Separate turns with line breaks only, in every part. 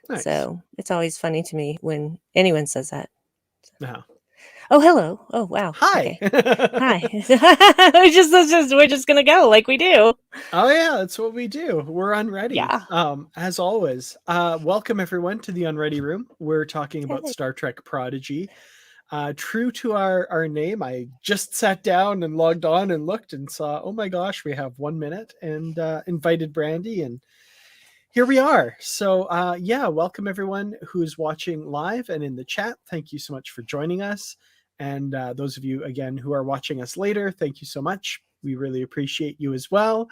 Nice.
So it's always funny to me when anyone says that.
No.
Oh, hello. Oh, wow.
Hi.
Okay. Hi. We're just gonna go like we do.
Oh yeah, that's what we do. We're Unready.
Yeah.
As always. Welcome everyone to the Unready room. We're talking about
Yay.
Star Trek Prodigy. True to our name, I just sat down and logged on and looked and saw, oh my gosh, we have 1 minute, and invited Brandi, and here we are. So yeah, welcome everyone who's watching live and in the chat. Thank you so much for joining us. And those of you again who are watching us later, thank you so much. We really appreciate you as well.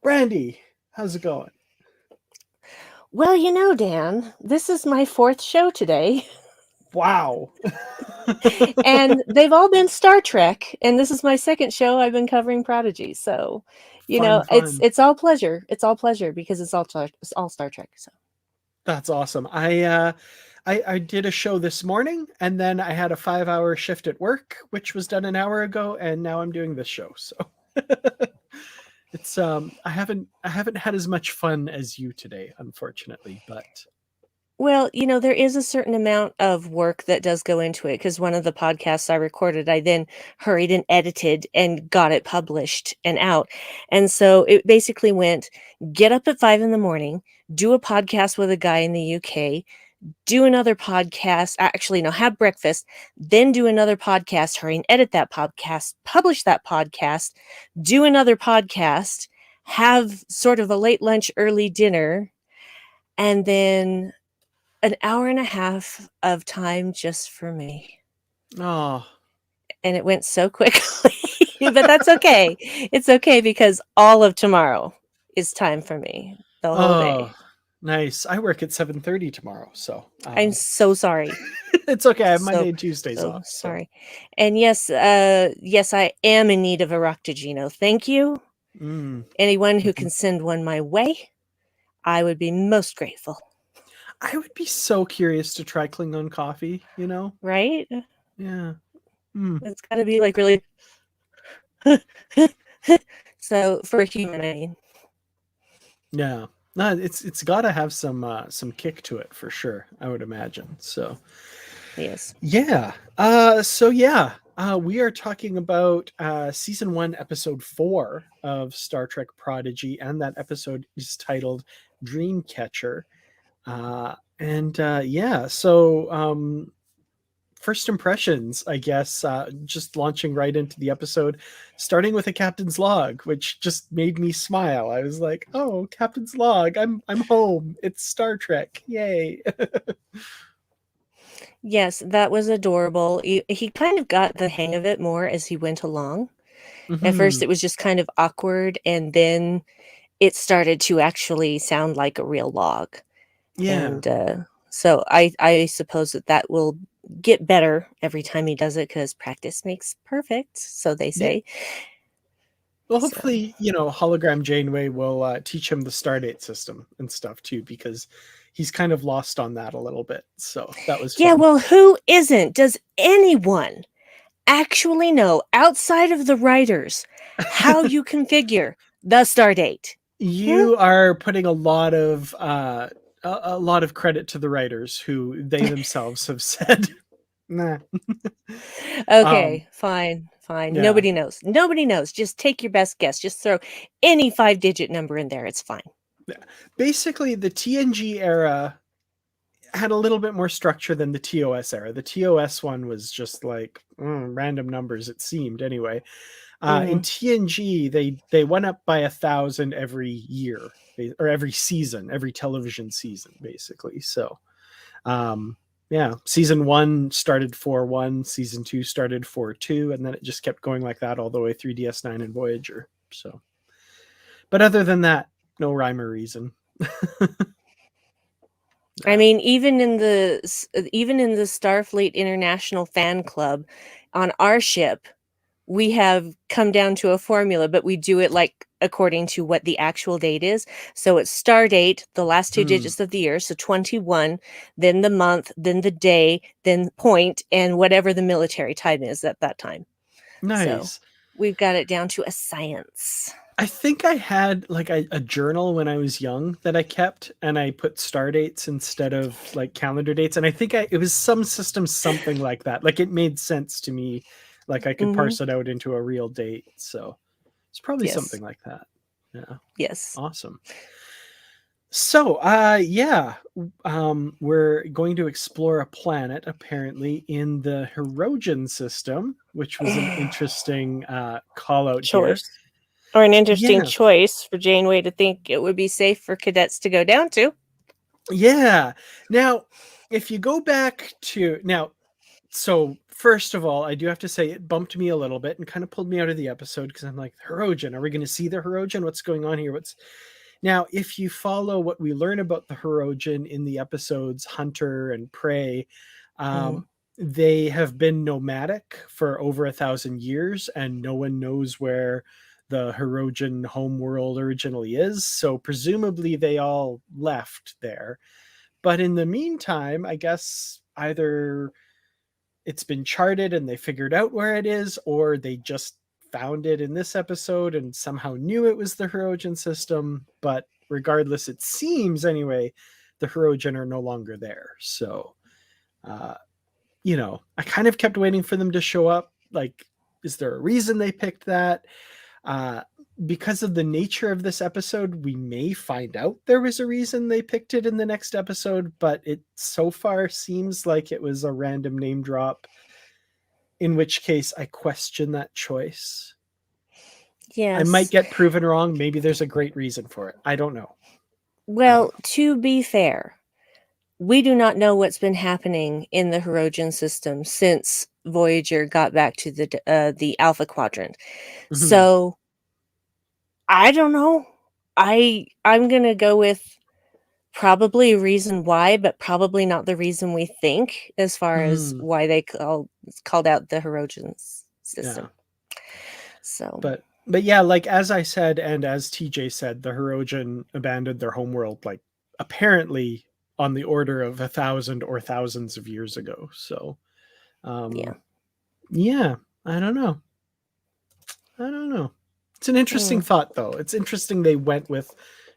Brandi, how's it going?
Well, Dan, this is my 4th show today.
Wow.
And they've all been Star Trek, and this is my 2nd show I've been covering Prodigy. So,
Fun.
it's all pleasure. It's all pleasure because it's all Star Trek. So
That's awesome. I did a show this morning, and then I had a 5-hour shift at work, which was done an hour ago, and now I'm doing this show. So it's I haven't had as much fun as you today, unfortunately, but
well, there is a certain amount of work that does go into it because one of the podcasts I recorded, I then hurried and edited and got it published and out. And so it basically went get up at 5 in the morning, do a podcast with a guy in the UK, do another podcast, actually, no, have breakfast, then do another podcast, hurry and edit that podcast, publish that podcast, do another podcast, have sort of a late lunch, early dinner, and then an hour and a half of time just for me.
oh,
And it went so quickly, but that's okay. It's okay because all of tomorrow is time for me, the whole day.
oh, nice. I work at 7:30 tomorrow, so
I'm so sorry.
it's okay. I have
So,
Monday and Tuesdays
so
off. So
sorry. And yes, I am in need of a Roctagino. Thank you. Anyone who can send one my way, I would be most grateful.
I would be so curious to try Klingon coffee,
Right?
Yeah.
It's got to be like really. So for a human, I mean.
Yeah. No, it's got to have some kick to it for sure, I would imagine. So
Yes.
yeah. We are talking about season 1, episode 4 of Star Trek Prodigy, and that episode is titled Dreamcatcher. First impressions, I guess, just launching right into the episode, starting with a captain's log, which just made me smile. I was like, "Oh, captain's log! I'm home. It's Star Trek! Yay!"
Yes, that was adorable. He kind of got the hang of it more as he went along. At first,
Mhm.
it was just kind of awkward, and then it started to actually sound like a real log.
Yeah.
And so I suppose that will get better every time he does it because practice makes perfect, so they
Yeah.
say.
Well,
So
hopefully, hologram Janeway will teach him the Stardate system and stuff too, because he's kind of lost on that a little bit. So that was
yeah,
fun.
well, who isn't? Does anyone actually know outside of the writers how you configure the star date?
You are putting a lot of credit to the writers, who they themselves have said, nah.
Okay, fine.
Yeah.
Nobody knows. Nobody knows. Just take your best guess. Just throw any 5-digit number in there. It's fine.
Basically, the TNG era had a little bit more structure than the TOS era. The TOS one was just like random numbers, it seemed anyway. In TNG, they went up by 1,000 every year, or every season, every television season, basically. So, yeah, season 1 started 4-1, season 2 started 4-2, and then it just kept going like that all the way through DS9 and Voyager. So, but other than that, no rhyme or reason.
I mean, even in the Starfleet International Fan Club, on our ship, we have come down to a formula, but we do it like according to what the actual date is. So it's star date, the last 2 digits of the year, so 21, then the month, then the day, then point, and whatever the military time is at that time.
Nice.
So we've got it down to a science.
I think I had like a journal when I was young that I kept, and I put star dates instead of like calendar dates. And I think it was some system, something like that. Like it made sense to me. Like I could
Mm-hmm.
parse it out into a real date. So it's probably
Yes.
something like that. Yeah.
Yes.
Awesome. So, yeah, we're going to explore a planet apparently in the Herogen system, which was an interesting call out here.
Choice. Or an interesting
Yeah,
choice for Janeway to think it would be safe for cadets to go down to.
yeah. Now, if you go back to now, so first of all, I do have to say it bumped me a little bit and kind of pulled me out of the episode because I'm like, Herogen, are we going to see the Herogen? What's going on here? What's Now, if you follow what we learn about the Herogen in the episodes Hunter and Prey,
Mm.
um, they have been nomadic for over 1,000 years, and no one knows where the Herogen homeworld originally is. So presumably they all left there. But in the meantime, I guess either it's been charted and they figured out where it is, or they just found it in this episode and somehow knew it was the Herogen system. But regardless, it seems anyway, the Herogen are no longer there. So, uh, I kind of kept waiting for them to show up. Like, is there a reason they picked that? Uh, because of the nature of this episode, we may find out there was a reason they picked it in the next episode, but it so far seems like it was a random name drop, in which case I question that choice. I might
Yes.
get proven wrong. Maybe there's a great reason for it. I don't know.
Well, to be fair, we do not know what's been happening in the Herogen system since Voyager got back to the Alpha Quadrant.
Mhm.
So I don't know. I'm gonna go with probably a reason why, but probably not the reason we think as far as
Mhm.
why they called out the Herogen
Yeah.
system. So
But yeah, like as I said, and as TJ said, the Herogen abandoned their homeworld like apparently on the order of 1,000 or thousands of years ago. So
yeah.
yeah, I don't know. I don't know. It's an interesting
Mm,
thought though. It's interesting they went with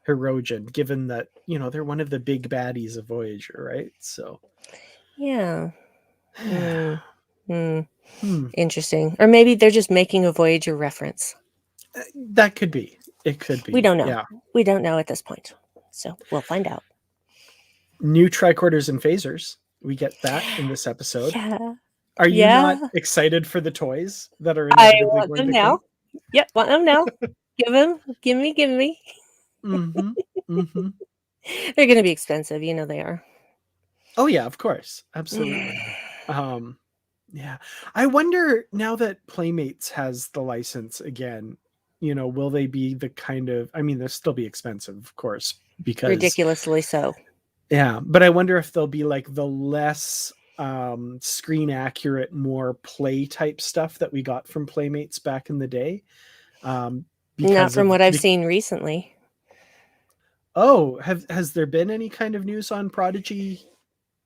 Herogen, given that, they're one of the big baddies of Voyager, right? So
yeah. Mm, mm,
hmm.
interesting. Or maybe they're just making a Voyager reference.
That could be. It could
We
be.
don't know.
Yeah.
We don't know at this point. So we'll find out.
New tricorders and phasers. We get that in this episode.
Yeah.
Are you not
Yeah.
excited for the toys that are
I
inevitably
want
going
them
to
now.
come?
Yep, want them now. Give them. Give me. Give me.
Mm-hmm. Mm-hmm.
They're going to be expensive. You know they are.
Oh yeah, of course. Absolutely. Um, yeah. I wonder now that Playmates has the license again, will they be the kind of, I mean, they'll still be expensive, of course, because
Ridiculously so.
yeah, but I wonder if they'll be like the less screen accurate, more play type stuff that we got from Playmates back in the day. Um,
Not
because
from
of
what I've
the
seen recently.
Oh, has there been any kind of news on Prodigy?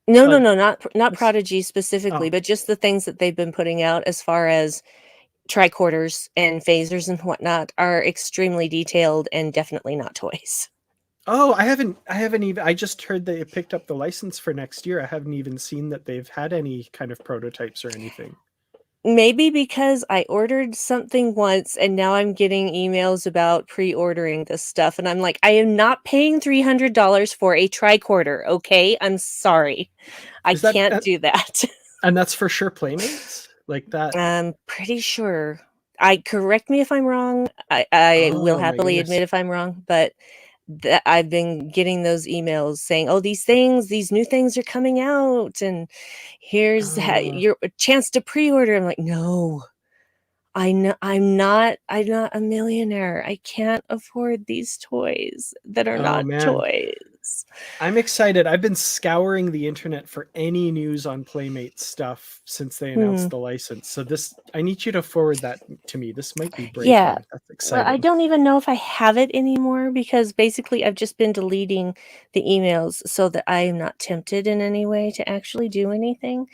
No, no,
Like
no, not
this?
Prodigy specifically,
Oh,
but just the things that they've been putting out as far as tricorders and phasers and whatnot are extremely detailed and definitely not toys.
oh, I haven't even. I just heard they picked up the license for next year. I haven't even seen that they've had any kind of prototypes or anything.
Maybe because I ordered something once and now I'm getting emails about pre-ordering this stuff, and I'm like, I am not paying $300 for a tricorder, okay? I'm sorry. I
Is that
can't do that.
and that's for sure Playmates like that?
I'm pretty sure. I correct me if I'm wrong. I will
Oh my
happily admit
goodness.
if I'm wrong, but that I've been getting those emails saying, "Oh, these new things are coming out, and here's
Uh,
your chance to pre-order." I'm like, no, I know I'm not a millionaire. I can't afford these toys that are
oh
not
man.
toys.
I'm excited. I've been scouring the internet for any news on Playmate stuff since they
Hmm.
announced the license. So I need you to forward that to me. This might be
Yeah.
breaking. That's
Well, I
exciting.
don't even know if I have it anymore because basically I've just been deleting the emails so that I am not tempted in any way to actually do anything.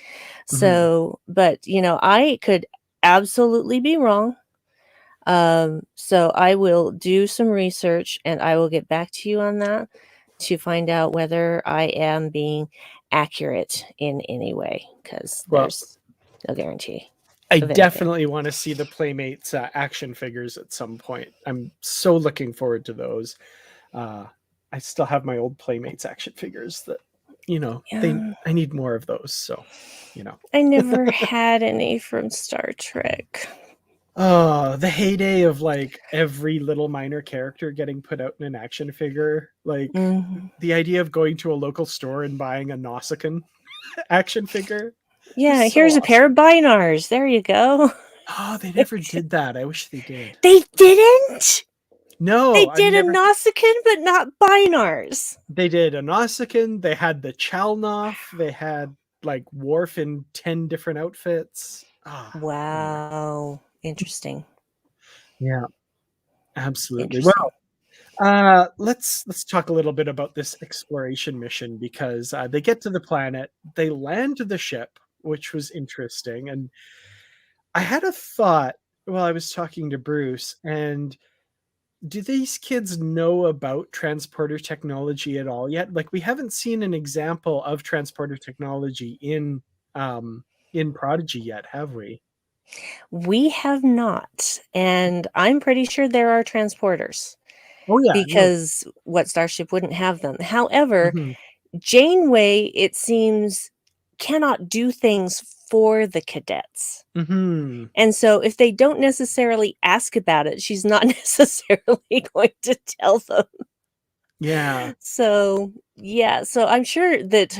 Mhm.
So, but I could absolutely be wrong. So I will do some research and I will get back to you on that to find out whether I am being accurate in any way, because
Well,
there's no guarantee
I
of anything.
definitely want to see the Playmates action figures at some point. I'm so looking forward to those. I still have my old Playmates action figures that,
Yeah.
I need more of those. So,
I never had any from Star Trek.
Oh, the heyday of like every little minor character getting put out in an action figure. Like
Mhm.
the idea of going to a local store and buying a Nausicaan action figure was
Yeah,
so
here's a pair
awesome.
of Bynars. There you go.
Oh, they never did that. I wish they did.
They didn't? They
No, I've
did a
never.
Nausicaan, but not Bynars.
They did a Nausicaan. They had the Chalnoth. They had like Worf in 10 different outfits. Anyway.
Wow. Interesting.
Yeah, absolutely.
Interesting.
Well, let's talk a little bit about this exploration mission because they get to the planet, they land the ship, which was interesting, and I had a thought while I was talking to Bruce. And do these kids know about transporter technology at all yet? Like we haven't seen an example of transporter technology in Prodigy yet, have we?
We have not, and I'm pretty sure there are transporters
Oh yeah, no.
because what starship wouldn't have them? However,
Mhm.
Janeway, it seems, cannot do things for the cadets.
Mhm.
And so if they don't necessarily ask about it, she's not necessarily going to tell them.
Yeah.
So, yeah, so I'm sure that,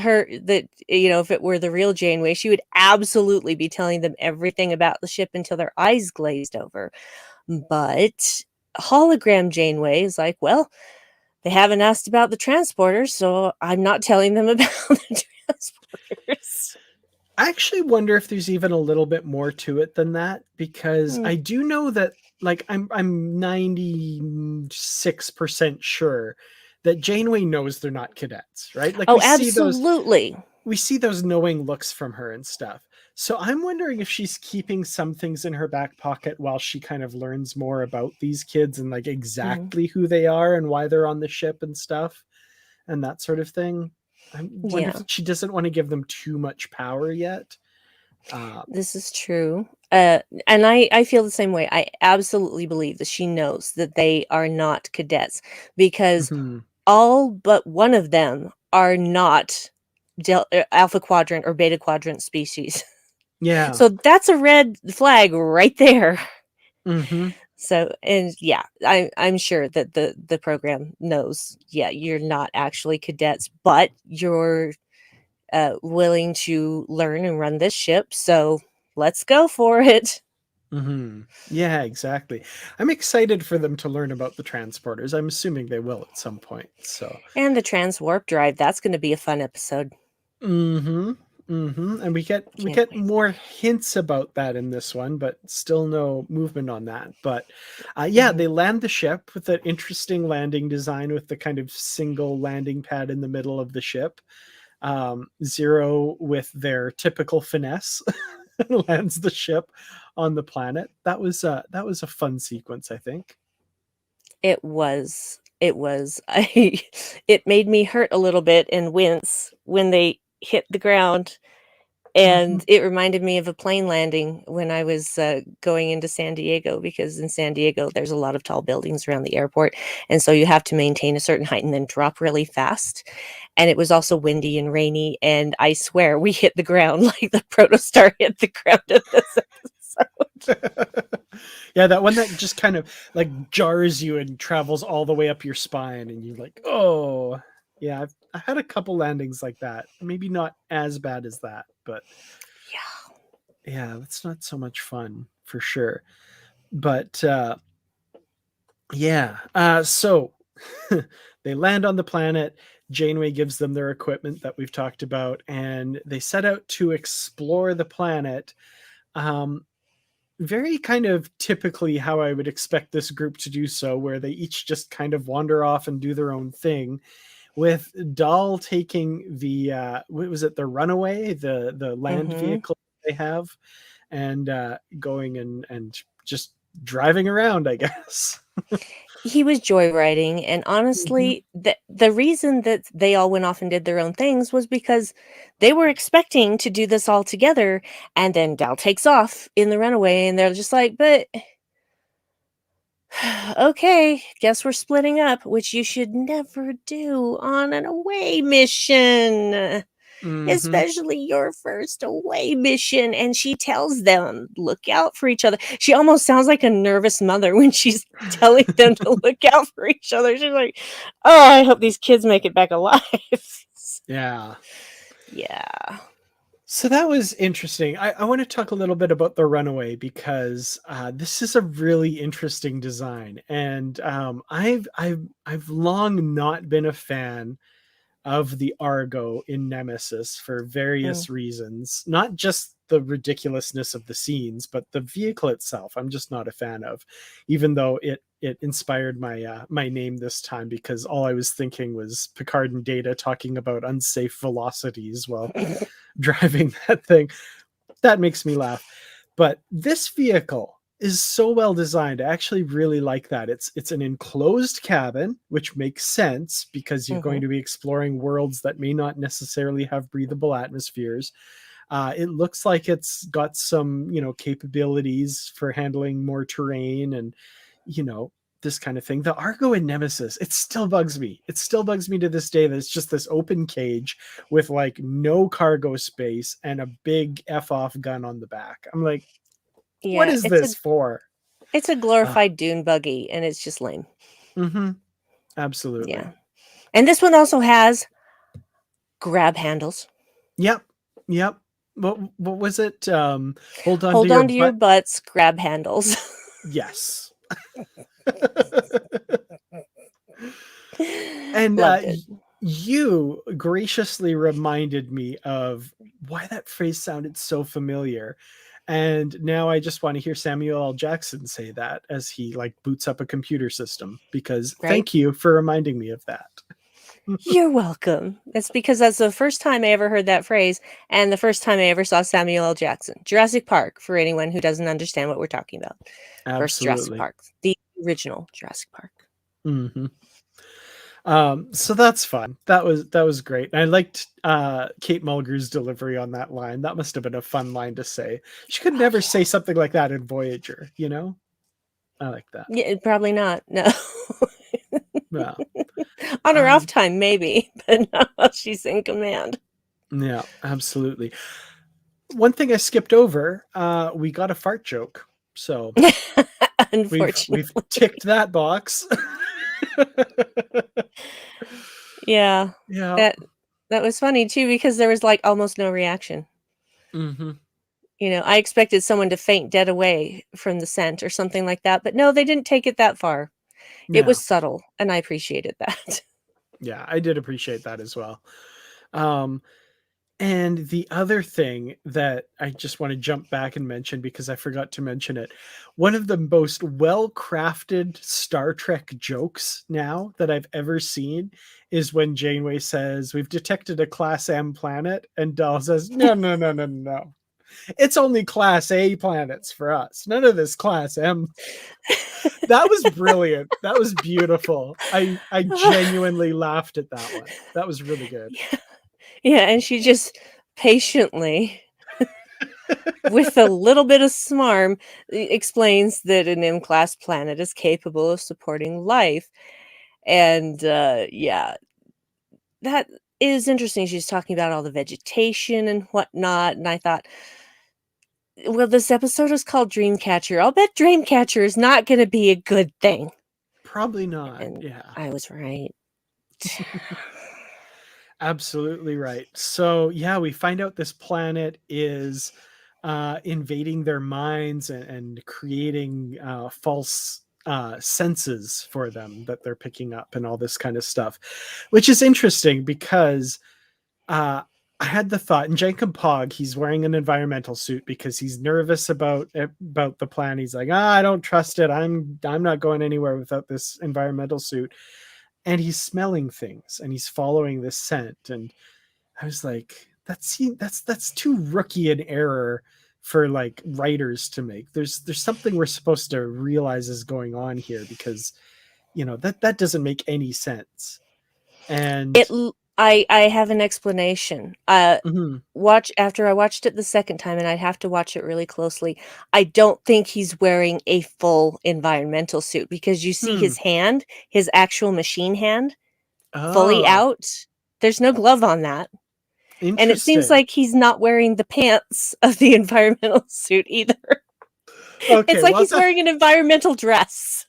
if it were the real Janeway, she would absolutely be telling them everything about the ship until their eyes glazed over. But hologram Janeway is like, well, they haven't asked about the transporters, so I'm not telling them about the transporters.
I actually wonder if there's even a little bit more to it than that, because
Mm.
I do know that like I'm 96% sure that Janeway knows they're not cadets, right? Like
Oh, absolutely.
we see those knowing looks from her and stuff. So I'm wondering if she's keeping some things in her back pocket while she kind of learns more about these kids and like
Mhm.
exactly who they are and why they're on the ship and stuff and that sort of thing. I wonder if
Yeah,
she doesn't want to give them too much power yet.
this is true. And I feel the same way. I absolutely believe that she knows that they are not cadets because
Mhm.
all but one of them are not alpha quadrant or beta quadrant species.
Yeah.
So that's a red flag right there.
Mhm.
So, and yeah, I'm sure that the program knows, yeah, you're not actually cadets, but you're willing to learn and run this ship. So let's go for it.
Mhm. Yeah, exactly. I'm excited for them to learn about the transporters. I'm assuming they will at some point. So,
And the trans warp drive, that's going to be a fun episode.
mhm. Mhm. And we
Can't
get
wait.
more hints about that in this one, but still no movement on that. But yeah,
Hmm.
they land the ship with an interesting landing design with the kind of single landing pad in the middle of the ship. Zero with their typical finesse lands the ship on the planet. That was a fun sequence, I think.
It was. It was. I. It made me hurt a little bit and wince when they hit the ground.
Mhm.
And it reminded me of a plane landing when I was going into San Diego, because in San Diego, there's a lot of tall buildings around the airport. And so you have to maintain a certain height and then drop really fast. And it was also windy and rainy. And I swear we hit the ground like the protostar hit the ground in this episode.
Yeah, that one that just kind of like jars you and travels all the way up your spine, and you're like, oh, yeah. I had a couple landings like that. Maybe not as bad as that, but
Yeah.
yeah, that's not so much fun for sure. But yeah, so they land on the planet. Janeway gives them their equipment that we've talked about, and they set out to explore the planet. Um, Very kind of typically how I would expect this group to do so, where they each just kind of wander off and do their own thing. With Dahl taking the what was it, the Runaway, the land
Hmm.
vehicle they have, and going and just driving around, I guess.
He was joyriding, and
Mhm.
honestly, the reason that they all went off and did their own things was because they were expecting to do this all together, and then Dal takes off in the Runaway, and they're just like, "But okay, guess we're splitting up," which you should never do on an away mission,
Mhm.
especially your first away mission. And she tells them, "Look out for each other." She almost sounds like a nervous mother when she's telling them to look out for each other. She's like, "Oh, I hope these kids make it back alive."
Yeah.
Yeah.
So that was interesting. I want to talk a little bit about the Runaway because this is a really interesting design, and I've long not been a fan of the Argo in Nemesis for
Mm.
various reasons. Not just the ridiculousness of the scenes, but the vehicle itself. I'm just not a fan of, even though it inspired my name this time because all I was thinking was Picard and Data talking about unsafe velocities while driving that thing. That makes me laugh. But this vehicle is so well designed. I actually really like that. It's an enclosed cabin, which makes sense because you're going
Mhm.
to be exploring worlds that may not necessarily have breathable atmospheres. It looks like it's got some, capabilities for handling more terrain and, you know, this kind of thing. The Argo in Nemesis, it still bugs me. It still bugs me to this day that it's just this open cage with like no cargo space and a big F off gun on the back. I'm like, what
Yeah,
is this for?
it's a
Uh,
glorified dune buggy, and it's just lame.
mm-hmm,
Yeah.
absolutely.
And this one also has grab handles.
Yep. Yep. What was it? Hold on to
Hold
your
on to your
butt.
butts, grab handles.
Yes. And
Loved it.
you graciously reminded me of why that phrase sounded so familiar. And now I just want to hear Samuel L. Jackson say that as he like boots up a computer system because
Right?
thank you for reminding me of that.
You're welcome. It's because that's the first time I ever heard that phrase and the first time I ever saw Samuel L. Jackson. Jurassic Park, for anyone who doesn't understand what we're talking about. First Jurassic
Absolutely.
Park, the original Jurassic Park.
Hmm. So that's fun. That was great. And I liked Kate Mulgrews' delivery on that line. That must have been a fun line to say. She could
Oh,
never
yeah.
say something like that in Voyager, you know? I like that.
Yeah, probably not. No.
Yeah.
On her off
Um,
time, maybe, but not while she's in command.
yeah, absolutely. One thing I skipped over, we got a fart joke. So we've
Unfortunately.
ticked that box.
Yeah.
Yeah.
That that was funny too because there was like almost no reaction.
Hmm.
I expected someone to faint dead away from the scent or something like that, but no, they didn't take it that far. It
Yeah.
was subtle, and I appreciated that.
Yeah, I did appreciate that as well. Um, And the other thing that I just want to jump back and mention because I forgot to mention it, one of the most well-crafted Star Trek jokes now that I've ever seen is when Janeway says, "We've detected a Class M planet," and Dal says, "No, no, no, no, no. It's only Class A planets for us. None of this Class M." That was brilliant. That was beautiful. I genuinely laughed at that one. That was really good.
Yeah, yeah, and she just patiently, with a little bit of smarm, explains that an M-class planet is capable of supporting life, and, yeah, that is interesting. She's talking about all the vegetation and whatnot, and I thought, well, this episode is called Dreamcatcher. I'll bet Dreamcatcher is not gonna be a good thing.
Probably not.
And
Yeah.
I was right.
Absolutely right. So yeah, we find out this planet is invading their minds and creating false senses for them that they're picking up and all this kind of stuff, which is interesting because uh, I had the thought, and Jacob Pog, he's wearing an environmental suit because he's nervous about the plan. He's like, I don't trust it. I'm not going anywhere without this environmental suit. And he's smelling things and he's following this scent. And I was like, that's too rookie an error for like writers to make. There's something we're supposed to realize is going on here, because that doesn't make any sense. And
I have an explanation.
mhm.
After I watched it the second time, and I'd have to watch it really closely, I don't think he's wearing a full environmental suit, because you see his hand, his actual machine hand, fully
Oh,
out. There's no glove on that. And it seems
interesting.
like he's not wearing the pants of the environmental suit either. It's
Okay,
like
well,
he's wearing an environmental dress.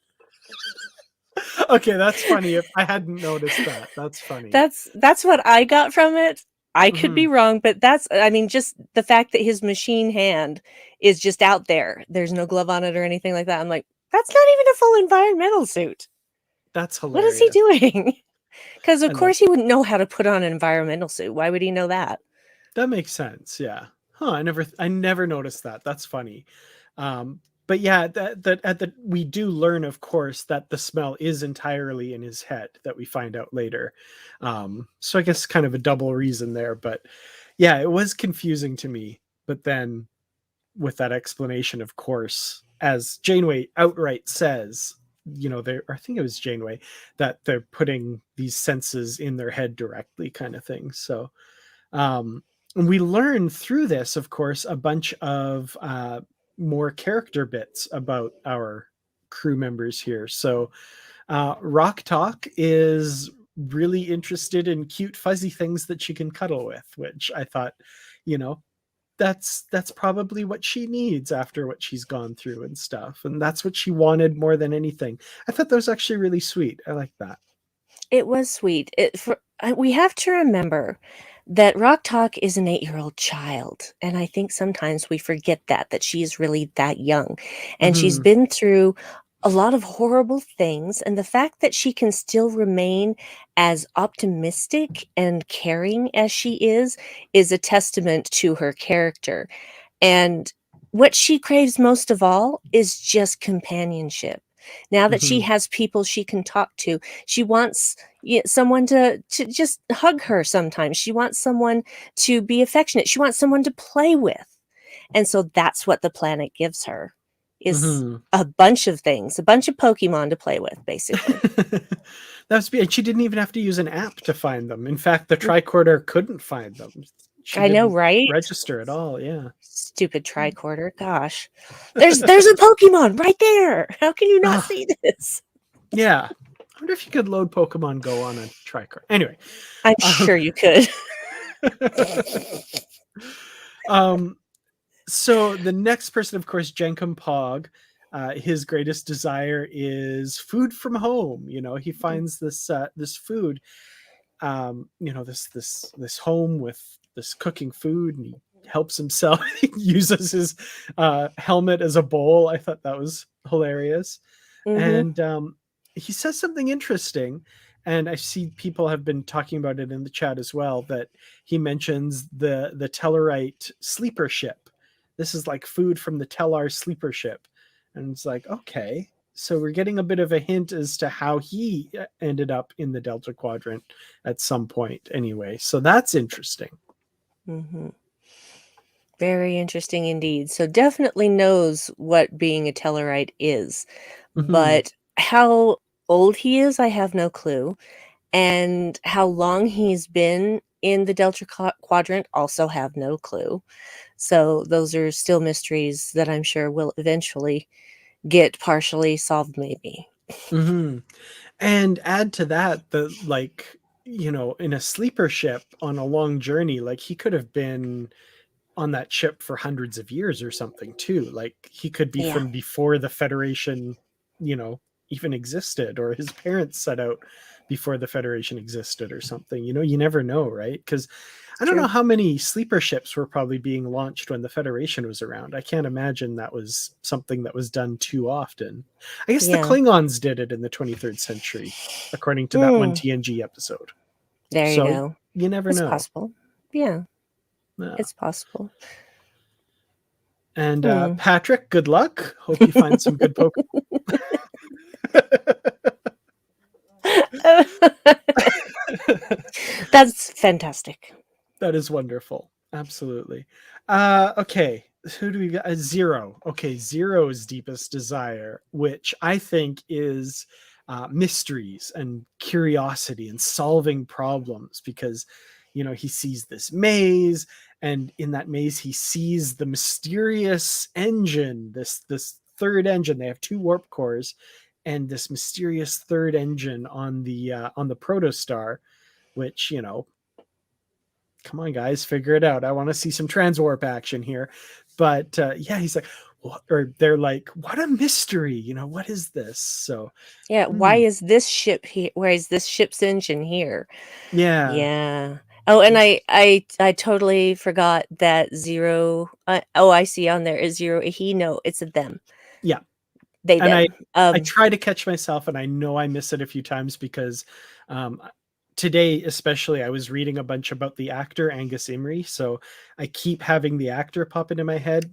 okay, that's funny. If I hadn't noticed that, that's funny.
That's what I got from it. I could
Hmm.
be wrong, but just the fact that his machine hand is just out there. There's no glove on it or anything like that. I'm like, that's not even a full environmental suit.
That's
What is he
hilarious.
doing? Because of
I love
course he wouldn't know how to put on an environmental suit. Why would he know that?
that. Makes sense. Yeah. Huh. I never noticed that. That's funny. But yeah, we do learn, of course, that the smell is entirely in his head, that we find out later. So I guess kind of a double reason there, but yeah, it was confusing to me. But then with that explanation, of course, as Janeway outright says, I think it was Janeway, that they're putting these senses in their head directly, kind of thing. So, and we learn through this, of course, a bunch of more character bits about our crew members here. So, Rock Talk is really interested in cute, fuzzy things that she can cuddle with, which I thought, you know, that's probably what she needs after what she's gone through and stuff, and that's what she wanted more than anything. I thought that was actually really sweet. I like that.
It was sweet. We have to remember that Rock Talk is an 8-year-old child, and I think sometimes we forget that she's really that young, and she's
Hmm.
been through a lot of horrible things, and the fact that she can still remain as optimistic and caring as she is a testament to her character. And what she craves most of all is just companionship. Now that she
Hmm.
has people she can talk to, she wants someone to just hug her sometimes. She wants someone to be affectionate. She wants someone to play with. And so that's what the planet gives her, is
Hmm.
a bunch of things, a bunch of Pokemon to play with, basically.
And she didn't even have to use an app to find them. In fact, the tricorder couldn't find them. She
I know,
didn't
right?
register at all. Yeah.
Stupid tricorder. Gosh. There's a Pokemon right there. How can you not
Oh,
see this?
yeah. I wonder if you could load Pokemon Go on a tricorder. Anyway.
I'm
Um,
sure you could.
um, so the next person, of course, Jenkum Pog, his greatest desire is food from home. He finds this food, this home with this cooking food, and he helps himself. He uses his helmet as a bowl. I thought that was hilarious.
Mhm.
And he says something interesting, and I see people have been talking about it in the chat as well, that he mentions the Tellarite sleeper ship. This is like food from the Tellar sleeper ship. And it's like, okay, so we're getting a bit of a hint as to how he ended up in the Delta Quadrant at some point anyway. So that's interesting.
Mhm. Very interesting indeed. So definitely knows what being a Tellarite is,
Hmm.
but how old he is, I have no clue, and how long he's been in the Delta Quadrant, also have no clue. So those are still mysteries that I'm sure will eventually get partially solved, maybe.
Hmm. And add to that, in a sleeper ship on a long journey, like he could have been on that ship for hundreds of years or something too. Like he could be
Yeah,
from before the Federation, you know, even existed, or his parents set out before the Federation existed or something. You never know, right? Because I don't know
true.
how many sleeper ships were probably being launched when the Federation was around. I can't imagine that was something that was done too often. I guess the
Yeah.
Klingons did it in the 23rd century, according to that one
Mm,
TNG episode.
there you
So
go.
you never
It's
know.
possible. Yeah,
Yeah.
it's possible.
And
Hmm.
Patrick, good luck. Hope you find some good Pokemon.
That's fantastic.
That is wonderful. Absolutely. Okay. who do we got? Zero. Okay, Zero's deepest desire, which I think is mysteries and curiosity and solving problems, because he sees this maze, and in that maze he sees the mysterious engine, this third engine. They have two warp cores, and this mysterious third engine on the protostar, which come on guys, figure it out. I want to see some transwarp action here. But yeah, he's like, or they're like, what a mystery, what is this? So
Yeah, why is this ship here? Why is this ship's engine here?
yeah.
Yeah. Oh, and I totally forgot that Zero. Oh, I see on there is Zero. He no, it's a them.
Yeah.
They
And
them.
I try to catch myself, and I know I miss it a few times because today especially I was reading a bunch about the actor Angus Imrie, so I keep having the actor pop into my head,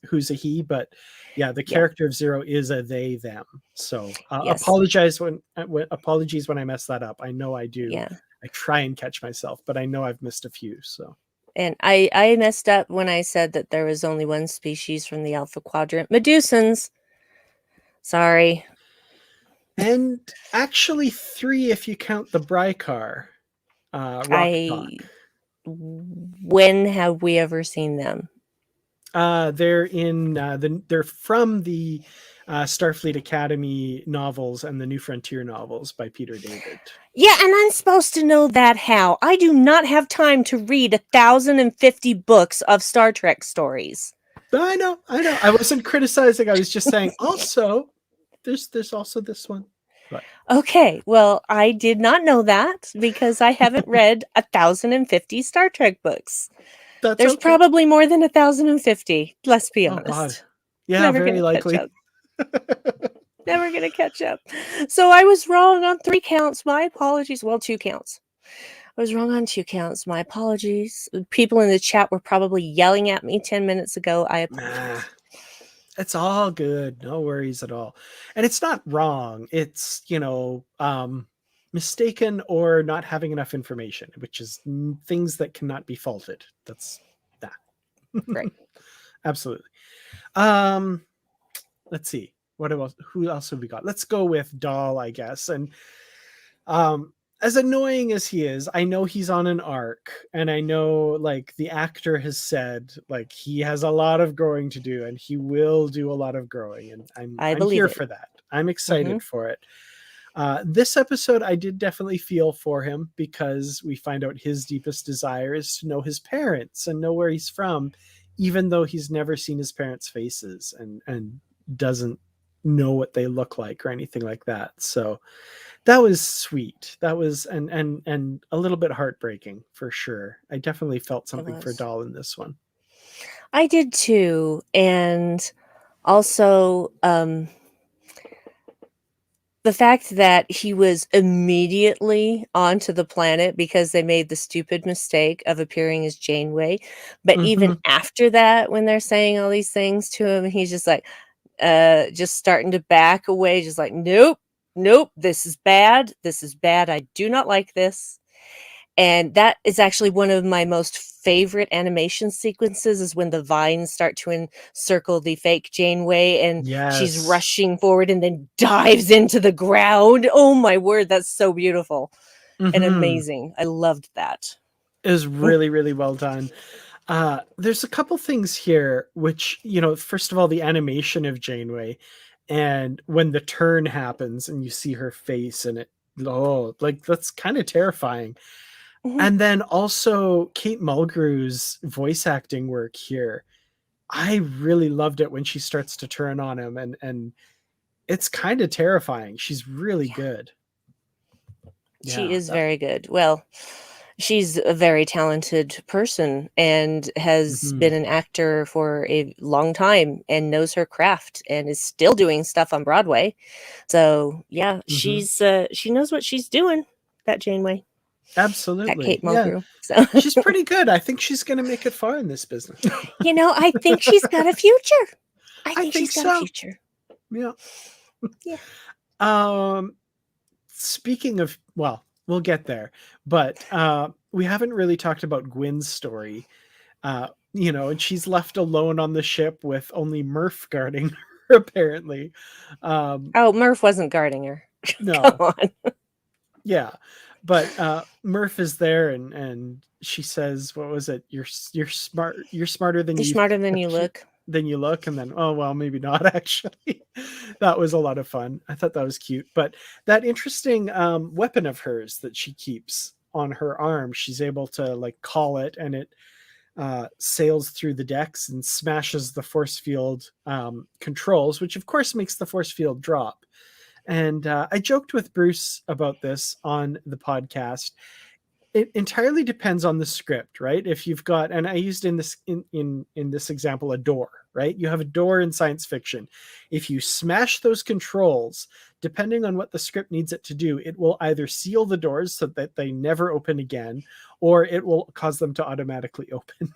who's a he, but yeah, the character of Zero is a they them. So
Yes.
apologies when I mess that up. I know I do.
Yeah.
I try and catch myself, but I know I've missed a few. So
And I messed up when I said that there was only one species from the Alpha Quadrant, Medusans. Sorry.
And actually 3 if you count the Brycar rock talk.
When have we ever seen them?
They're in they're from the Starfleet Academy novels and the New Frontier novels by Peter David.
Yeah, and I'm supposed to know that how? I do not have time to read 1,050 books of Star Trek stories.
I know. I wasn't criticizing. I was just saying also there's also this one. But
okay, well, I did not know that because I haven't read 1,050 Star Trek books. There's probably more than 1,050. Let's be honest.
Oh God. Yeah, never very likely.
Never gonna catch up. So I was wrong on 3 counts. My apologies. Well, 2 counts. I was wrong on 2 counts. My apologies. People in the chat were probably yelling at me 10 minutes ago. I apologize.
It's all good. No worries at all. And it's not wrong. It's, mistaken or not having enough information, which is things that cannot be faulted. That's that.
Right.
Absolutely. Let's see. Who else have we got? Let's go with Dahl, I guess. And as annoying as he is, I know he's on an arc, and I know like the actor has said like he has a lot of growing to do, and he will do a lot of growing, and I'm here for that. I'm excited for it. This episode, I did definitely feel for him because we find out his deepest desire is to know his parents and know where he's from, even though he's never seen his parents' faces and doesn't know what they look like or anything like that. So that was sweet. That was and a little bit heartbreaking for sure. I definitely felt something for Dahl in this one.
I did too. And also the fact that he was immediately onto the planet because they made the stupid mistake of appearing as Janeway. But even after that, when they're saying all these things to him, he's just like, just starting to back away, just like, nope, this is bad. I do not like this. And that is actually one of my most favorite animation sequences is when the vines start to encircle the fake Janeway and she's rushing forward and then dives into the ground. Oh my word, that's so beautiful and amazing. I loved that.
It was really, really well done. There's a couple things here, which, first of all, the animation of Janeway, and when the turn happens and you see her face and that's kind of terrifying. And then also Kate Mulgrew's voice acting work here. I really loved it when she starts to turn on him, and it's kind of terrifying. She's really good.
She is very good. Well, she's a very talented person and has been an actor for a long time and knows her craft and is still doing stuff on Broadway. So yeah, she knows what she's doing, that Janeway.
Absolutely.
That Kate Mulgrew. So.
She's pretty good. I think she's going to make it far in this business.
I think she's got a future. I think she's got a future.
Yeah.
Yeah.
Speaking of, well, we'll get there, but we haven't really talked about Gwen's story. And she's left alone on the ship with only Murph guarding her, apparently.
Oh, Murph wasn't guarding her. Come
No,
on.
yeah, but Murph is there, and she says, "What was it? You're smart. You're smarter than
You're
you
smarter than you look.
than you look." And then, oh well, maybe not actually. That was a lot of fun. I thought that was cute. But that interesting weapon of hers that she keeps on her arm, she's able to like call it, and it sails through the decks and smashes the force field controls, which of course makes the force field drop. And I joked with Bruce about this on the podcast. It entirely depends on the script, right? If you've got, and I used in this example, a door, right? You have a door in science fiction. If you smash those controls, depending on what the script needs it to do, it will either seal the doors so that they never open again, or it will cause them to automatically open.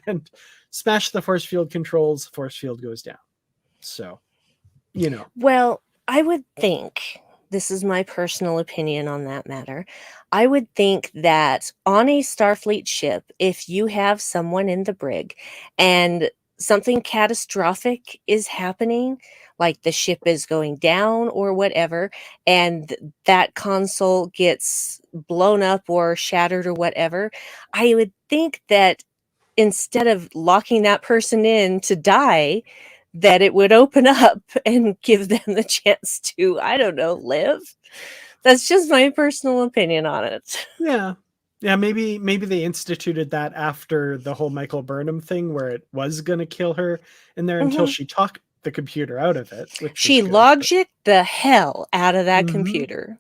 And smash the force field controls, force field goes down. So,
Well, I would think, this is my personal opinion on that matter, I would think that on a Starfleet ship, if you have someone in the brig and something catastrophic is happening, like the ship is going down or whatever, and that console gets blown up or shattered or whatever, I would think that instead of locking that person in to die, that it would open up and give them the chance to, I don't know, live. That's just my personal opinion on it.
yeah. Yeah, maybe they instituted that after the whole Michael Burnham thing where it was going to kill her in there until
Mhm.
she talked the computer out of it, which was
She
good.
logicked the hell out of that
Mhm.
computer.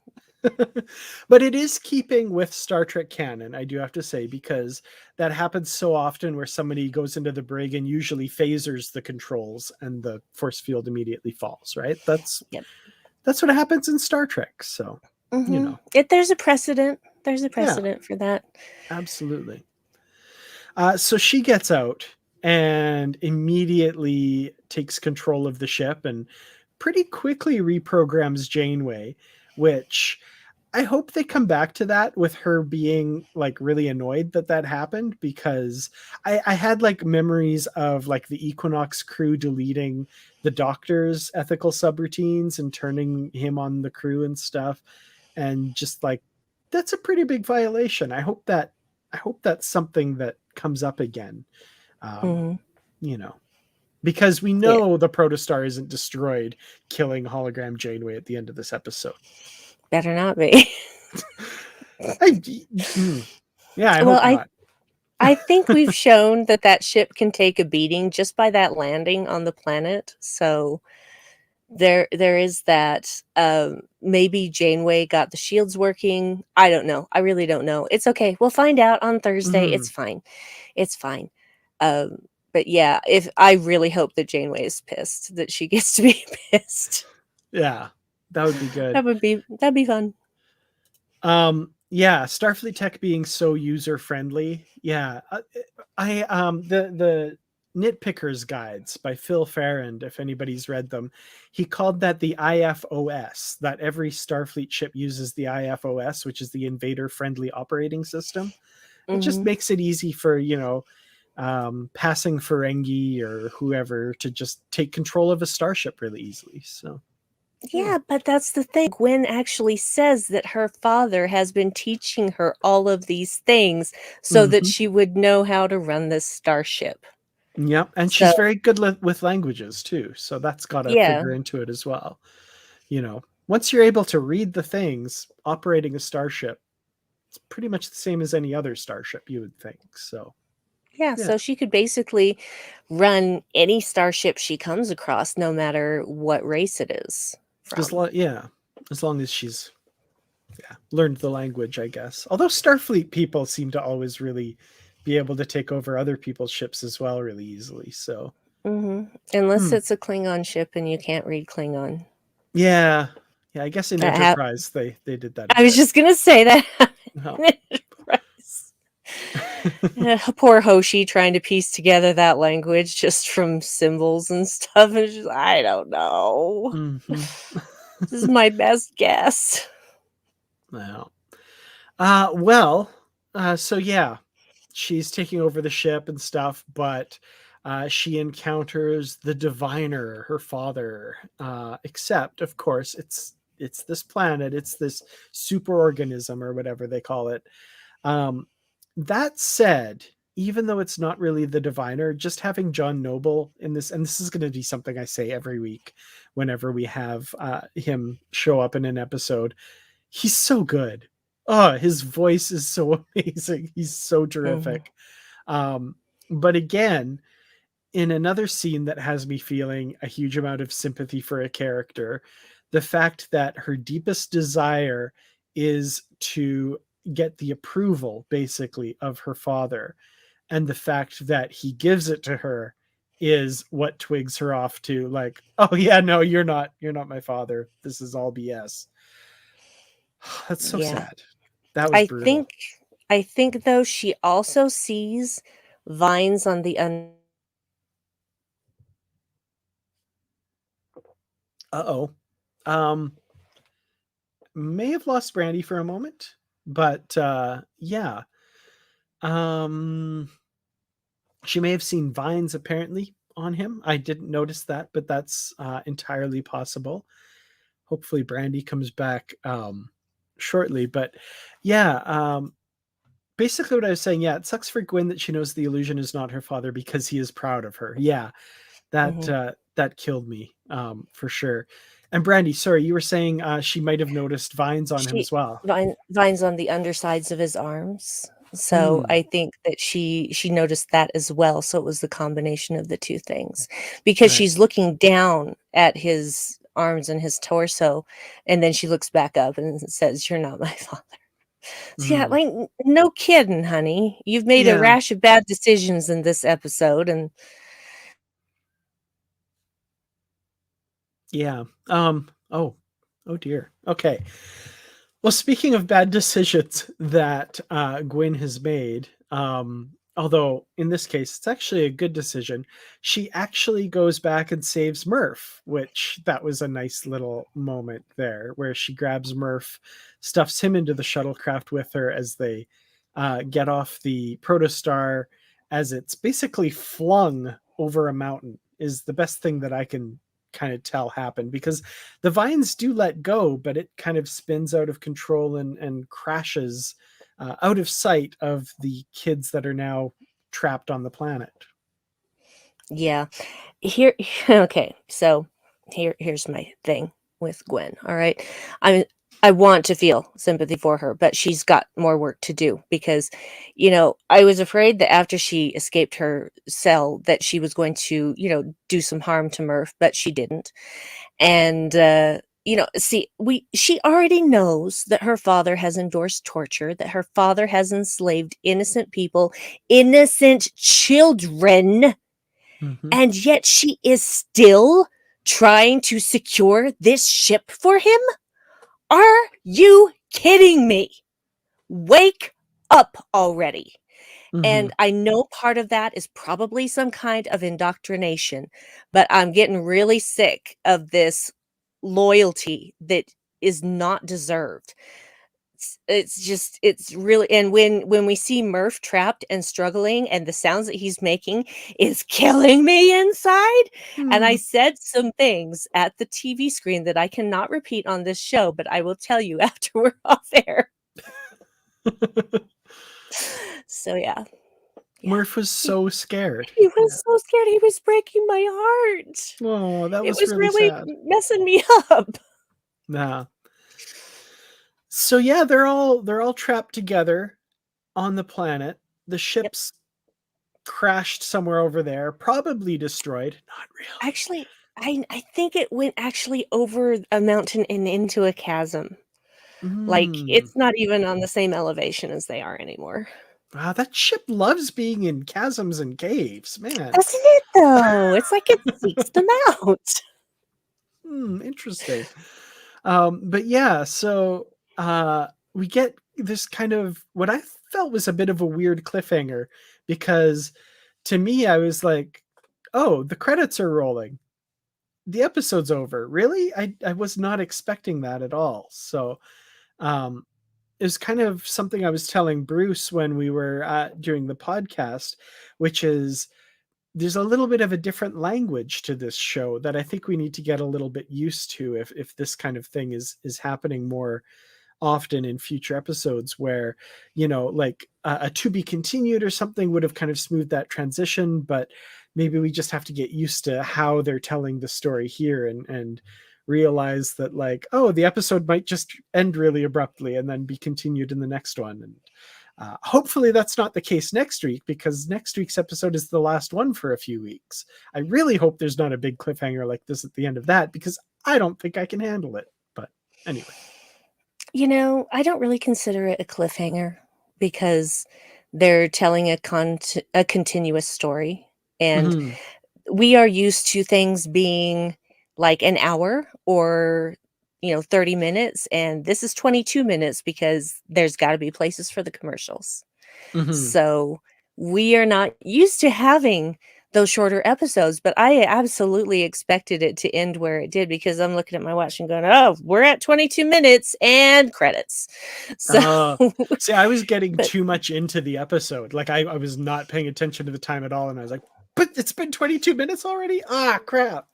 But it is keeping with Star Trek canon, I do have to say, because that happens so often where somebody goes into the brig and usually phasers the controls and the force field immediately falls, right? That's
Yep.
what happens in Star Trek. So,
There's a precedent. There's a
yeah,
precedent for that.
absolutely. So she gets out and immediately takes control of the ship and pretty quickly reprograms Janeway, which I hope they come back to that with her being like really annoyed that happened, because I had like memories of like the Equinox crew deleting the Doctor's ethical subroutines and turning him on the crew and stuff. And just like, that's a pretty big violation. I hope that's something that comes up again. Um,
Mhm.
Because we
Yeah.
know the protostar isn't destroyed, killing hologram Janeway at the end of this episode.
Better not be.
I
Well,
hope not.
I think we've shown that ship can take a beating just by that landing on the planet. So there is that. Maybe Janeway got the shields working. I don't know. I really don't know. It's okay. We'll find out on Thursday. It's fine. It's fine. But yeah, if I really hope that Janeway is pissed, that she gets to be pissed.
Yeah, that would be good.
That'd be fun.
Yeah, Starfleet Tech being so user friendly. Yeah, I the Nitpickers Guides by Phil Farrand, if anybody's read them, he called that the IFOS, that every Starfleet ship uses the IFOS, which is the invader friendly operating system. It just makes it easy for, passing Ferengi or whoever to just take control of a starship really easily. So
Yeah, but that's the thing. Gwen actually says that her father has been teaching her all of these things so that she would know how to run this starship.
Yeah, and
So,
she's very good with languages too, so that's got to
yeah.
figure into it as well. Once you're able to read the things, operating a starship, it's pretty much the same as any other starship, you would think. So
Yeah,
yeah,
so she could basically run any starship she comes across, no matter what race it is from.
as long as she's learned the language, I guess. Although Starfleet people seem to always really be able to take over other people's ships as well really easily. So
Unless it's a Klingon ship and you can't read Klingon.
yeah, I guess in
That hap-
Enterprise they did that a
I was
bit.
just gonna say that.
No.
Poor Hoshi trying to piece together that language just from symbols and stuff. And just, I don't know. This is my best guess.
Well, so yeah, she's taking over the ship and stuff, but she encounters the diviner, her father. Except, of course, it's this planet, it's this superorganism or whatever they call it. That said, even though it's not really the diviner, just having John Noble in this, and this is going to be something I say every week whenever we have him show up in an episode, he's so good. Oh, his voice is so amazing. He's so
Mhm.
terrific. But again, in another scene that has me feeling a huge amount of sympathy for a character, the fact that her deepest desire is to get the approval, basically, of her father, and the fact that he gives it to her is what twigs her off to, like, oh yeah, no, you're not my father. This is all BS. That's so
Yeah.
sad. That was
I
brutal.
think I think though she also sees vines on the
Uh-oh. Um, may have lost Brandi for a moment, but yeah. Um, she may have seen vines apparently on him. I didn't notice that, but that's entirely possible. Hopefully Brandi comes back shortly, but yeah, basically what I was saying, yeah, it sucks for Gwen that she knows the illusion is not her father because he is proud of her. Yeah, that
Mhm.
that killed me for sure. And Brandi, sorry, you were saying she might have noticed vines on him
She
as well.
vines on the undersides of his arms. So
Hmm.
I think that she noticed that as well. So it was the combination of the two things because
Right.
she's looking down at his arms and his torso, and then she looks back up and says, "You're not my father." So yeah,
Hmm.
like no kidding, honey. You've made a
Yeah.
rash of bad decisions in this episode, and
Yeah. Oh. Oh dear. Okay. Well, speaking of bad decisions that Gwen has made, although in this case it's actually a good decision, she actually goes back and saves Murph, which that was a nice little moment there where she grabs Murph, stuffs him into the shuttlecraft with her as they get off the protostar, as it's basically flung over a mountain, is the best thing that I can kind of tell happened, because the vines do let go, but it kind of spins out of control and crashes out of sight of the kids that are now trapped on the planet.
yeah. Here okay, so here's my thing with Gwen, all right? I I want to feel sympathy for her, but she's got more work to do because, I was afraid that after she escaped her cell that she was going to, do some harm to Murph, but she didn't. And see, we she already knows that her father has endorsed torture, that her father has enslaved innocent people, innocent children,
Mm-hmm.
and yet she is still trying to secure this ship for him? Are you kidding me? Wake up already.
Mm-hmm.
And I know part of that is probably some kind of indoctrination, but I'm getting really sick of this loyalty that is not deserved. It's just it's really, and when we see Murph trapped and struggling and the sounds that he's making is killing me inside, and I
Mm.
said some things at the TV screen that I cannot repeat on this show, but I will tell you after we're off air. So yeah. Yeah.
Murph was
He
so scared.
he
Yeah.
was so scared, he was breaking my heart.
Oh, that
It
was
was
really
really
sad.
messing me up.
Nah. So yeah, they're all trapped together on the planet. The
Yep.
ship's crashed somewhere over there, probably destroyed. Not really.
Actually, I think it went actually over a mountain and into a chasm. Like,
Mm.
it's not even on the same elevation as they are anymore.
Wow, that ship loves being in chasms and caves, man.
Doesn't it though? It's like it seeks them out.
Interesting. But yeah, so we get this kind of what I felt was a bit of a weird cliffhanger, because to me, I was like, oh, the credits are rolling. The episode's over. Really? I was not expecting that at all. So um is kind of something I was telling Bruce when we were doing the podcast, which is there's a little bit of a different language to this show that I think we need to get a little bit used to if this kind of thing is happening more often in future episodes, where, like a to be continued or something would have kind of smoothed that transition, but maybe we just have to get used to how they're telling the story here and realize that, like, oh, the episode might just end really abruptly and then be continued in the next one. And hopefully that's not the case next week, because next week's episode is the last one for a few weeks. I really hope there's not a big cliffhanger like this at the end of that, because I don't think I can handle it. But anyway.
I don't really consider it a cliffhanger because they're telling a continuous story, and
Mm-hmm.
we are used to things being like an hour or 30 minutes, and this is 22 minutes because there's got to be places for the commercials.
Mm-hmm.
So we are not used to having those shorter episodes, but I absolutely expected it to end where it did, because I'm looking at my watch and going, oh, we're at 22 minutes and credits. So,
See, I was getting
but
too much into the episode. Like I was not paying attention to the time at all. And I was like, but it's been 22 minutes already? Ah, crap.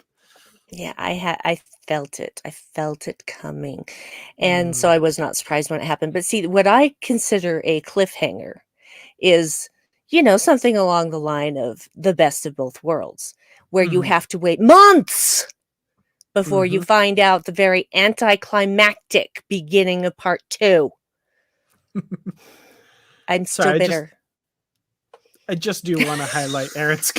yeah, I felt it. I felt it coming. And so
Mm.
I was not surprised when it happened. But see, what I consider a cliffhanger is, something along the line of the best of both worlds, where you
Mm-hmm.
have to wait months before you
Mm-hmm.
find out the very anticlimactic beginning of part 2. I'm still
Sorry,
bitter.
I just do want to highlight Aaron's.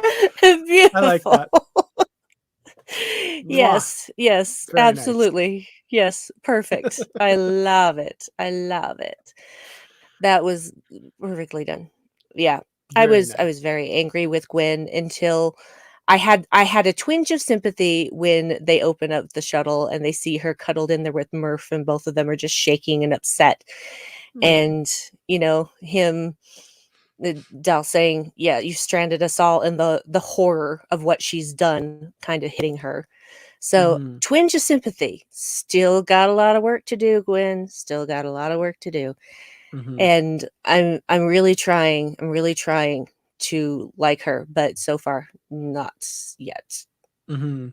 I like
Beautiful.
that. Mwah.
Yes,
Very nice.
absolutely. Yes, perfect. I love it. I love it. That was perfectly done. Yeah. I
Very
was
nice.
I was very angry with Gwen until I had a twinge of sympathy when they open up the shuttle and they see her cuddled in there with Murph, and both of them are just shaking and upset. And, him Dal saying, yeah, you stranded us all, and the horror of what she's done kind of hitting her. So
Mm-hmm.
twinge of sympathy. Still got a lot of work to do, Gwen. Still got a lot of work to do.
Mm-hmm.
And I'm really trying. I'm really trying to like her, but so far not yet.
Mm-hmm.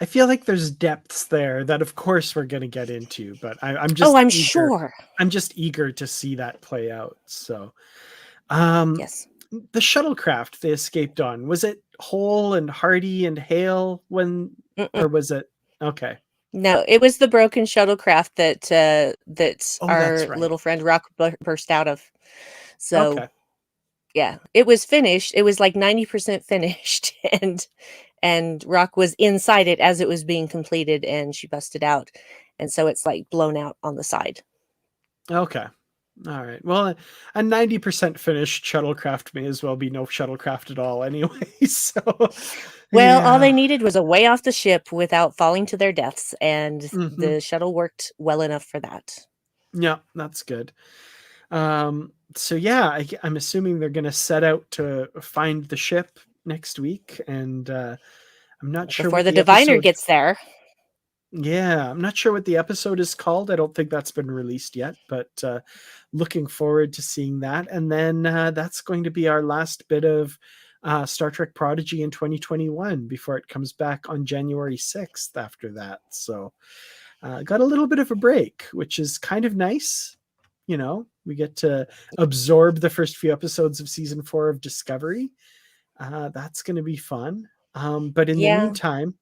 I feel like there's depths there that, of course, we're going to get into, but I'm
Oh,
just
I'm
eager.
sure.
I'm just eager to see that play out. So, um,
Yes.
the shuttlecraft they escaped on, was it Hole and Hardy and Hale
Mm-mm.
or was it? Okay.
No, it was the broken shuttlecraft that
Oh, that's
our
right.
little friend Rock burst out of. So
Okay.
yeah, it was finished. It was like 90% finished, and Rock was inside it as it was being completed, and she busted out, and so it's like blown out on the side.
Okay. All right. Well, a 90% finished shuttlecraft may as well be no shuttlecraft at all anyway. So,
Well, all they
yeah.
needed was a way off the ship without falling to their deaths, and
Mm-hmm.
the shuttle worked well enough for that.
Yeah, that's good. So yeah, I'm assuming they're going to set out to find the ship next week, and I'm not sure
Before
what
the
the
diviner
episode.
gets there.
Yeah, I'm not sure what the episode is called. I don't think that's been released yet, but looking forward to seeing that. And then that's going to be our last bit of Star Trek Prodigy in 2021 before it comes back on January 6th after that. So got a little bit of a break, which is kind of nice. We get to absorb the first few episodes of season 4 of Discovery. That's going to be fun. But in the
Yeah.
meantime,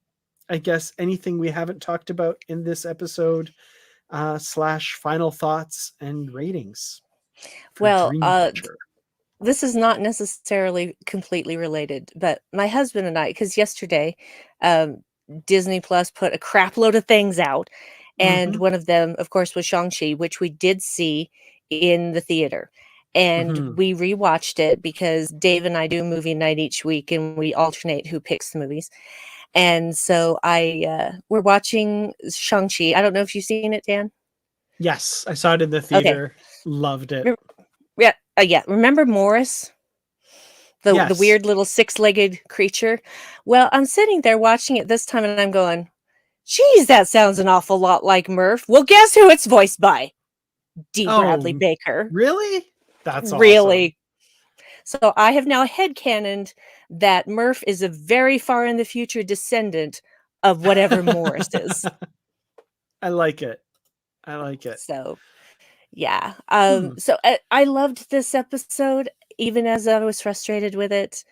I guess anything we haven't talked about in this episode, / final thoughts and ratings for
Well,
Dreamcatcher.
this is not necessarily completely related, but my husband and I, because yesterday, um, Disney Plus put a crap load of things out, and
Mm-hmm.
one of them, of course, was Shang-Chi, which we did see in the theater. And
Mm-hmm.
we rewatched it because Dave and I do a movie night each week, and we alternate who picks the movies. And so we're watching Shang-Chi. I don't know if you've seen it, Dan.
Yes, I saw it in the
Okay.
theater. Loved it.
Yeah, yeah. Remember Morris? The
Yes.
weird little six-legged creature? Well, I'm sitting there watching it this time, and I'm going, Geez, that sounds an awful lot like Murph. Well, guess who it's voiced by? D. Bradley
Oh,
Baker.
really? That's awesome.
Really. So I have now headcanoned that Murph is a very far in the future descendant of whatever Morris is.
I like it. I like it.
So, yeah.
Hmm.
So I loved this episode, even as I was frustrated with it.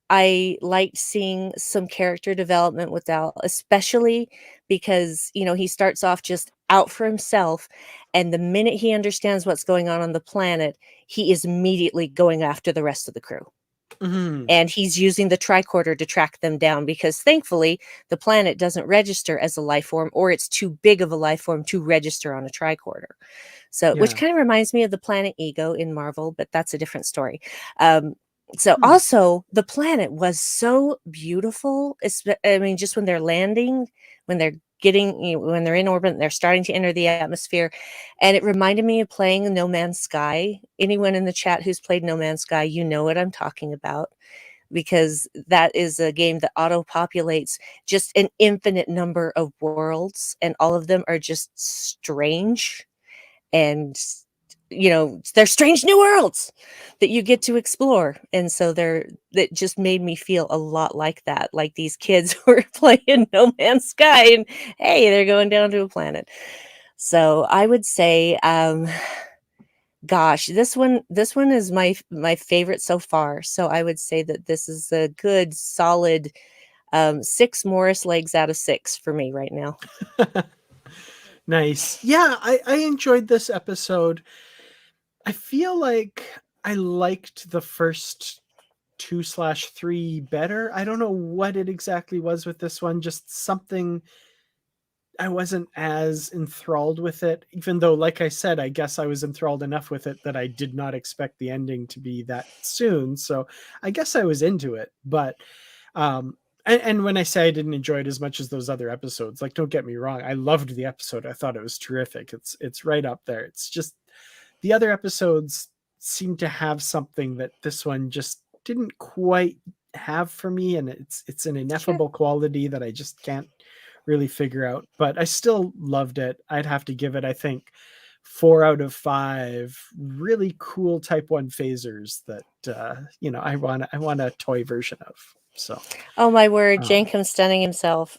I liked seeing some character development with Al, especially because, he starts off just out for himself. And the minute he understands what's going on the planet, he is immediately going after the rest of the crew.
Mhm.
And he's using the tricorder to track them down because thankfully the planet doesn't register as a life form, or it's too big of a life form to register on a tricorder. So, which
Yeah.
kind of reminds me of the planet Ego in Marvel, but that's a different story. So
Hmm.
also the planet was so beautiful. I mean, just when they're landing, when they're when they're in orbit, and they're starting to enter the atmosphere. And it reminded me of playing No Man's Sky. Anyone in the chat who's played No Man's Sky, you know what I'm talking about, because that is a game that auto populates just an infinite number of worlds, and all of them are just strange, and they're strange new worlds that you get to explore. And so that just made me feel a lot like that, like these kids were playing No Man's Sky, and hey, they're going down to a planet. So I would say, gosh, this one is my favorite so far. So I would say that this is a good solid 6 Morris legs out of 6 for me right now.
Nice. Yeah, I enjoyed this episode. I feel like I liked the first 2/3 better. I don't know what it exactly was with this one, just something. I wasn't as enthralled with it, even though, like I said, I guess I was enthralled enough with it that I did not expect the ending to be that soon. So I guess I was into it. But and when I say I didn't enjoy it as much as those other episodes, like, don't get me wrong, I loved the episode. I thought it was terrific. It's right up there. It's just the other episodes seem to have something that this one just didn't quite have for me, and it's an
Sure.
ineffable quality that I just can't really figure out. But I still loved it. I'd have to give it, I think, 4 out of 5 really cool Type 1 phasers that I want a toy version of. So
Oh my word,
um,
Jenkum stunning himself.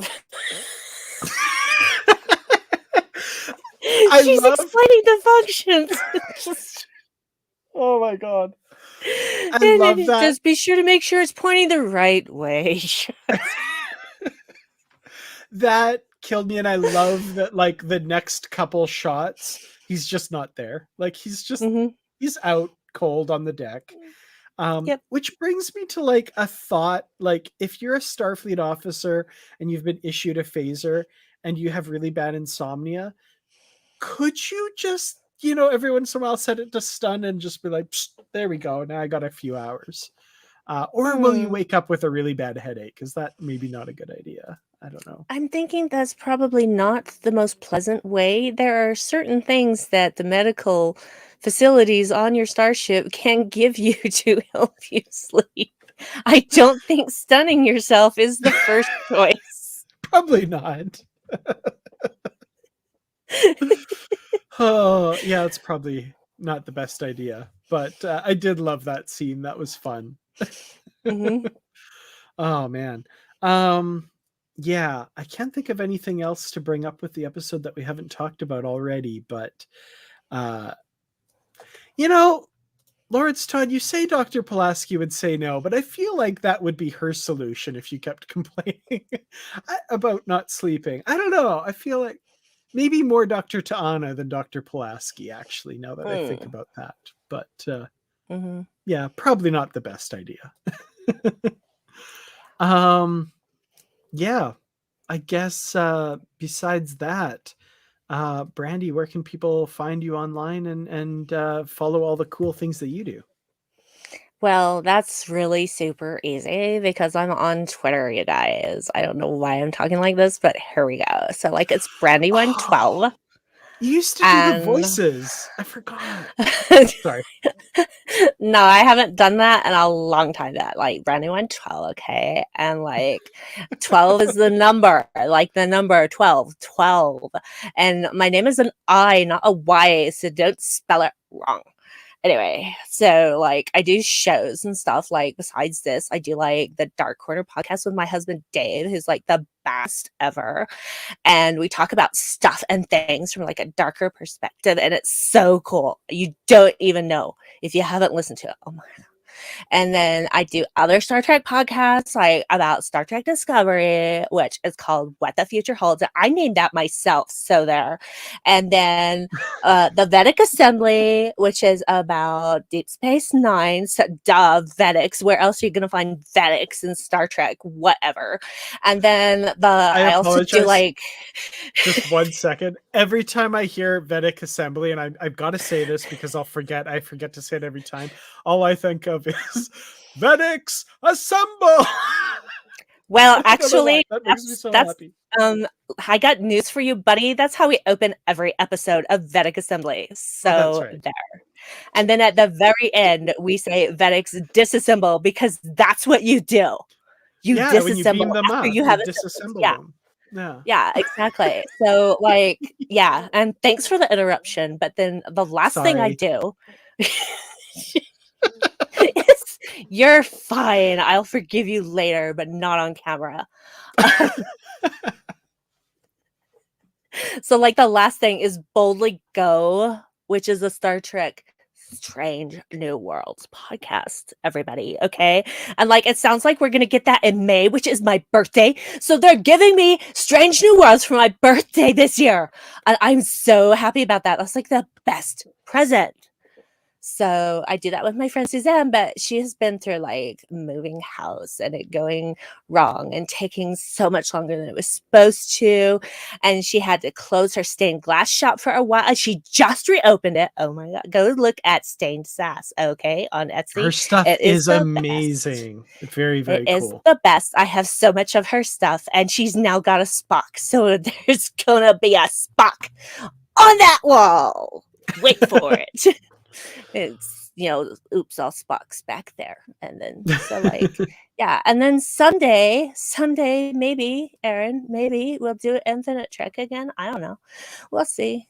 I
She's
love.
explaining the functions. Just
Oh my god, I
and
love
it
that.
just be sure to make sure it's pointing the right way.
That killed me, and I love that, like, the next couple shots he's just not there. Like,
Mhm.
he's out cold on the deck.
Yep.
Which brings me to, like, a thought. Like, if you're a Starfleet officer and you've been issued a phaser and you have really bad insomnia, could you just, every once in a while set it to stun and just be like, "Psst, there we go, now I got a few hours." Or will you
Hmm.
wake up with a really bad headache? Is that maybe not a good idea? I don't know.
I'm thinking that's probably not the most pleasant way. There are certain things that the medical facilities on your starship can give you to help you sleep. I don't think stunning yourself is the first choice.
Probably not. Oh, yeah, it's probably not the best idea. But I did love that scene. That was fun.
Mhm.
Oh man. Um yeah, I can't think of anything else to bring up with the episode that we haven't talked about already, but uh you know, Lawrence Todd, you say Dr. Pulaski would say no, but I feel like that would be her solution if you kept complaining about not sleeping. I don't know. I feel like maybe more Dr. Ta'ana than Dr. Pulaski, actually, now that I think
Mm.
about that. But
Mhm.
yeah, probably not the best idea. um, yeah, I guess besides that, Brandi, where can people find you online and follow all the cool things that you do?
Well, that's really super easy because I'm on Twitter, you guys. I don't know why I'm talking like this, but here we go. So, like, it's
Oh,
Brandy112,
you used to do the
and
voices. I forgot. Sorry.
No, I haven't done that in a long time. That like Brandi went 12, okay? And like 12 is the number, like the number 12, 12. And my name is an I, not a Y, so don't spell it wrong. Anyway, so like I do shows and stuff. Like besides this, I do like the Dark Corner podcast with my husband Dave, who's like the best ever. And we talk about stuff and things from like a darker perspective, and it's so cool. You don't even know if you haven't listened to it. Oh my. And then I do other Star Trek podcasts, like about Star Trek Discovery, which is called What the Future Holds. I named that myself, so there. And then the Vedic Assembly, which is about Deep Space Nine. So, duh, Vedics. Where else are you going to find Vedics in Star Trek? Whatever. And then I also do like...
Just 1 second. Every time I hear Vedic Assembly, and I've got to say this because I forget to say it every time. All I think of is Vedics Assemble.
Well, actually,
that makes me so happy.
I got news for you, buddy. That's how we open every episode of Vedic Assembly. So
right.
there. And then at the very end, we say Vedics disassemble, because that's what you do. You disassemble
when you beam them
after
up,
you have
disassemble them.
Yeah, exactly. So like, yeah. And thanks for the interruption. But then the last thing I do is, you're fine. I'll forgive you later, but not on camera. So like the last thing is Boldly Go, which is a Star Trek Strange New Worlds podcast, everybody. Okay. And like, it sounds like we're going to get that in May, which is my birthday. So they're giving me Strange New Worlds for my birthday this year. And I'm so happy about that. That's like the best present. So I do that with my friend Suzanne, but she has been through like moving house and it going wrong and taking so much longer than it was supposed to. And she had to close her stained glass shop for a while. And she just reopened it. Oh my God. Go look at Stained Sass, okay, on Etsy.
Her stuff is amazing.
Best.
Very, very
cool. It is the best. I have so much of her stuff, and she's now got a Spock. So there's going to be a Spock on that wall. Wait for it. It's, oops, all Spock's back there. And then, so like, yeah. And then someday, maybe, Aaron, maybe we'll do Infinite Trek again. I don't know. We'll see,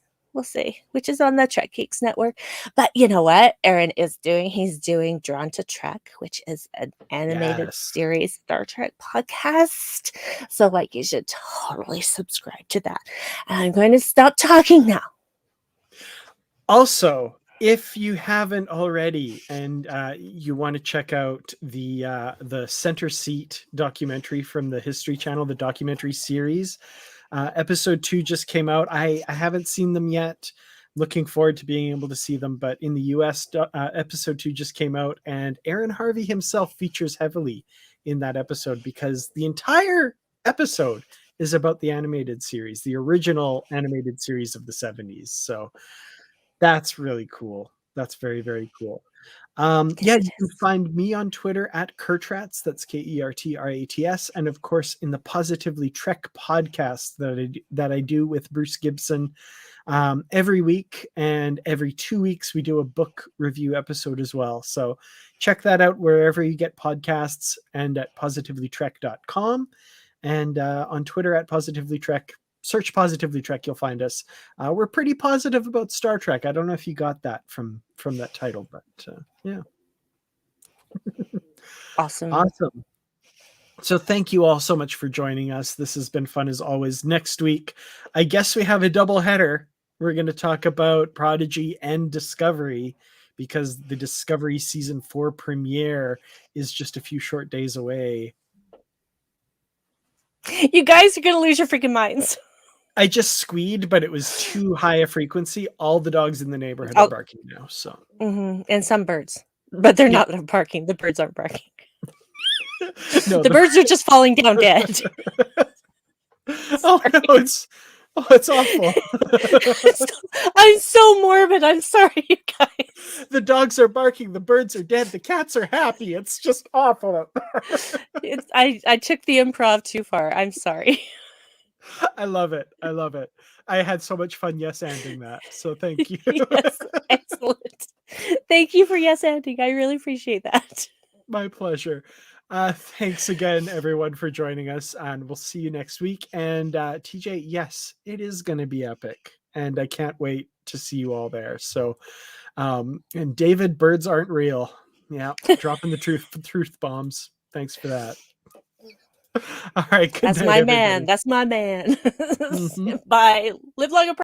which is on the Trek Geeks Network. But you know what Aaron is doing? He's doing Drawn to Trek, which is an animated series Star Trek podcast. So like, you should totally subscribe to that. And I'm going to stop talking now.
Also, if you haven't already, and you want to check out the Center Seat documentary from the History Channel, the documentary series, episode 2 just came out. I haven't seen them yet. Looking forward to being able to see them. But in the US, episode 2 just came out, and Aaron Harvey himself features heavily in that episode, because the entire episode is about the animated series, the original animated series of the 70s. So that's really cool. That's very, very cool. You can find me on Twitter at Kertrats. That's KERTRATS. And of course, in the Positively Trek podcast that I do with Bruce Gibson every week, and every 2 weeks we do a book review episode as well. So check that out wherever you get podcasts, and at positivelytrek.com, and on Twitter at Positively Trek. Search Positively Trek, you'll find us. We're pretty positive about Star Trek. I don't know if you got that from that title, but yeah.
Awesome.
So thank you all so much for joining us. This has been fun as always. Next week, I guess we have a double header. We're going to talk about Prodigy and Discovery, because the Discovery season 4 premiere is just a few short days away.
You guys are going to lose your freaking minds.
I just squeed, but it was too high a frequency. All the dogs in the neighborhood are barking now. So,
and some birds, but they're not barking. The birds aren't barking.
No,
the birds are just falling down dead.
Oh no, it's awful.
I'm so morbid. I'm sorry, you guys.
The dogs are barking. The birds are dead. The cats are happy. It's just awful.
I took the improv too far. I'm sorry.
I love it. I had so much fun yes-anding that. So thank you.
Yes, excellent. Thank you for yes ending. I really appreciate that.
My pleasure. Thanks again, everyone, for joining us, and we'll see you next week. And TJ, yes, it is going to be epic, and I can't wait to see you all there. So, and David, birds aren't real. Yeah, dropping the truth bombs. Thanks for that. All right, good
That's
night,
my man.
everybody.
That's my man.
Mhm.
Bye. Live long and